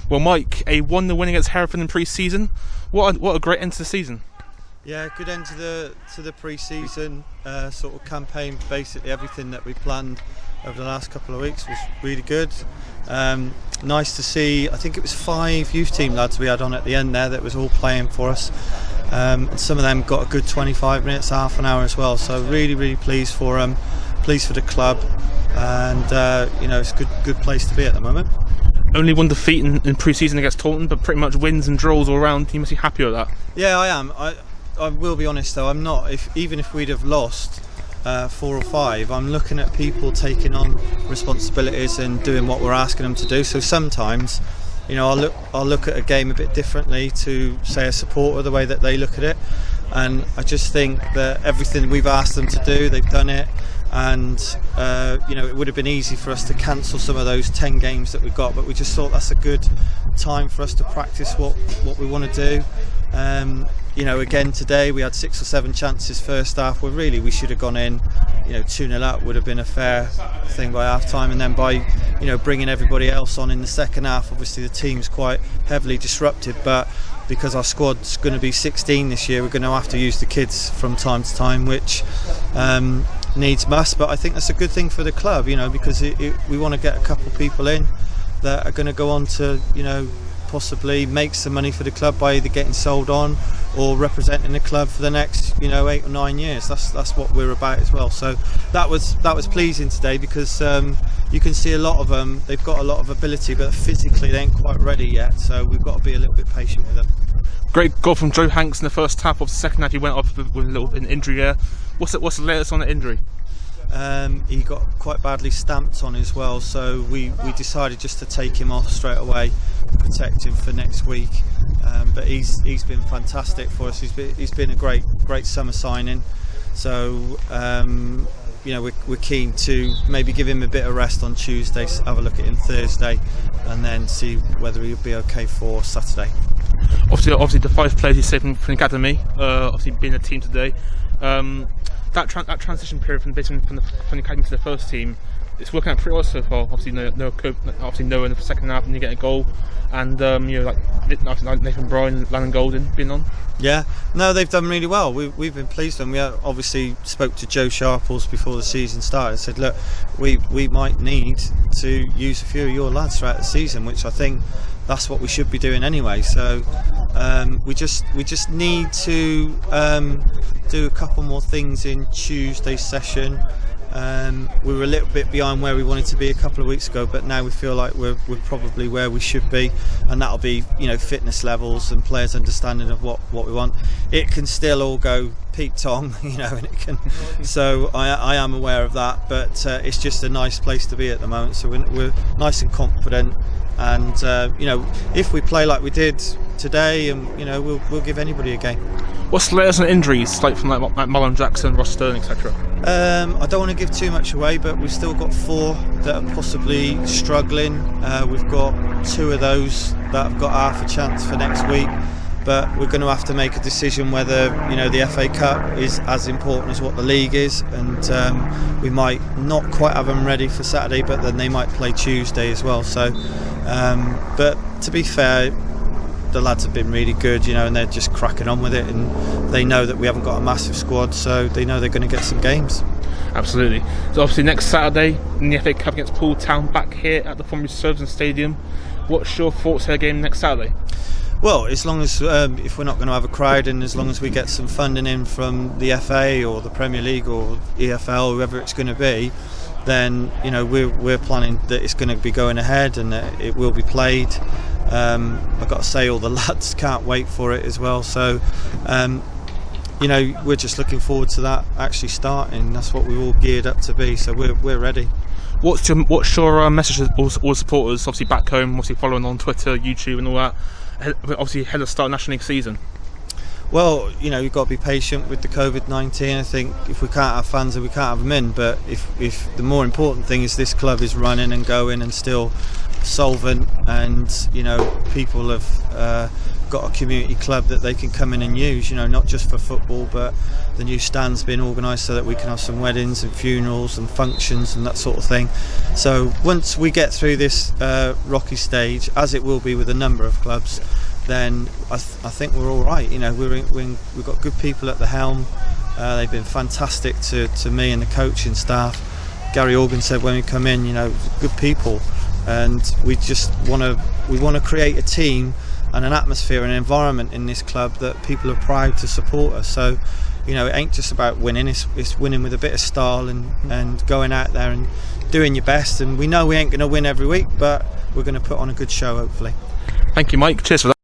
Well, Mike, a 1-0 win against Hereford in pre-season. What a great end to the season. Yeah, good end to the pre-season sort of campaign. Basically, everything that we planned over the last couple of weeks was really good. Nice to see. I think it was 5 youth team lads we had on at the end there that was all playing for us. And some of them got a good 25 minutes, half an hour as well. So really pleased for them. Pleased for the club, and it's a good place to be at the moment. Only one defeat in pre-season against Taunton, but pretty much wins and draws all around. You must be happy with that. Yeah, I am. I will be honest though, I'm not. Even if we'd have lost 4 or 5, I'm looking at people taking on responsibilities and doing what we're asking them to do. So sometimes, I'll look at a game a bit differently to, say, a supporter, the way that they look at it. And I just think that everything we've asked them to do, they've done it. And it would have been easy for us to cancel some of those 10 games that we got, but we just thought that's a good time for us to practice what we want to do. Again today we had 6 or 7 chances first half where really we should have gone in 2-0 up would have been a fair thing by half time, and then by bringing everybody else on in the second half, obviously the team's quite heavily disrupted, but because our squad's going to be 16 this year, we're going to have to use the kids from time to time, which needs must. But I think that's a good thing for the club, because we want to get a couple of people in that are going to go on to possibly make some money for the club by either getting sold on or representing the club for the next 8 or 9 years. That's what we're about as well. So that was pleasing today, because you can see a lot of them. They've got a lot of ability, but physically they ain't quite ready yet. So we've got to be a little bit patient with them. Great goal from Joe Hanks in the first half. Of the second half, he went off with a little injury there. What's the latest on the injury? He got quite badly stamped on as well, so we decided just to take him off straight away, protect him for next week. But he's been fantastic for us. He's been a great summer signing. So we're keen to maybe give him a bit of rest on Tuesday, have a look at him Thursday, and then see whether he'll be okay for Saturday. Obviously the 5 players you saved from the academy, obviously being a team today. That transition period from the academy to the first team, it's working out pretty well so far. Obviously no in the second half, and you get a goal, and like Nathan Bryan, Landon Golden being on. Yeah, no, they've done really well. We've been pleased with them. We obviously spoke to Joe Sharples before the season started. Said, look, we might need to use a few of your lads throughout the season, which I think that's what we should be doing anyway. So we just need to do a couple more things in Tuesday's session. We were a little bit behind where we wanted to be a couple of weeks ago, but now we feel like we're probably where we should be, and that'll be fitness levels and players' understanding of what we want. It can still all go Pete Tong, and it can. So I am aware of that, but it's just a nice place to be at the moment. So we're nice and confident, and if we play like we did today, and we'll give anybody a game. What's the latest on injuries, like from like Marlon Jackson, Ross Sterling, etc.? I don't want to give too much away, but we've still got 4 that are possibly struggling. We've got 2 of those that have got half a chance for next week, but we're going to have to make a decision whether the FA Cup is as important as what the league is, and we might not quite have them ready for Saturday, but then they might play Tuesday as well. So, but to be fair, the lads have been really good, and they're just cracking on with it, and they know that we haven't got a massive squad, so they know they're going to get some games. Absolutely. So obviously next Saturday in the FA Cup against Poole Town, back here at the formerly Surbiton Stadium. What's your thoughts for the game next Saturday? Well, as long as if we're not going to have a crowd, and as long as we get some funding in from the FA or the Premier League or EFL, whoever it's going to be, then we're planning that it's going to be going ahead and that it will be played. I've got to say, all the lads can't wait for it as well. So, we're just looking forward to that actually starting. That's what we're all geared up to be. So we're ready. What's your message to all supporters? Obviously back home, obviously following on Twitter, YouTube, and all that. Obviously ahead of the start of National League season. Well, you've got to be patient with the COVID-19. I think if we can't have fans, then we can't have them in. But if the more important thing is this club is running and going and still solvent, and people have got a community club that they can come in and use, not just for football, but the new stand's been organised so that we can have some weddings and funerals and functions and that sort of thing. So once we get through this rocky stage, as it will be with a number of clubs, then I think we're all right. We've got good people at the helm. They've been fantastic to me and the coaching staff. Gary Organ said when we come in, good people, and we want to create a team and an atmosphere and an environment in this club that people are proud to support us. So it ain't just about winning, it's winning with a bit of style and going out there and doing your best. And we know we ain't going to win every week, but we're going to put on a good show, hopefully. Thank you, Mike. Cheers for that.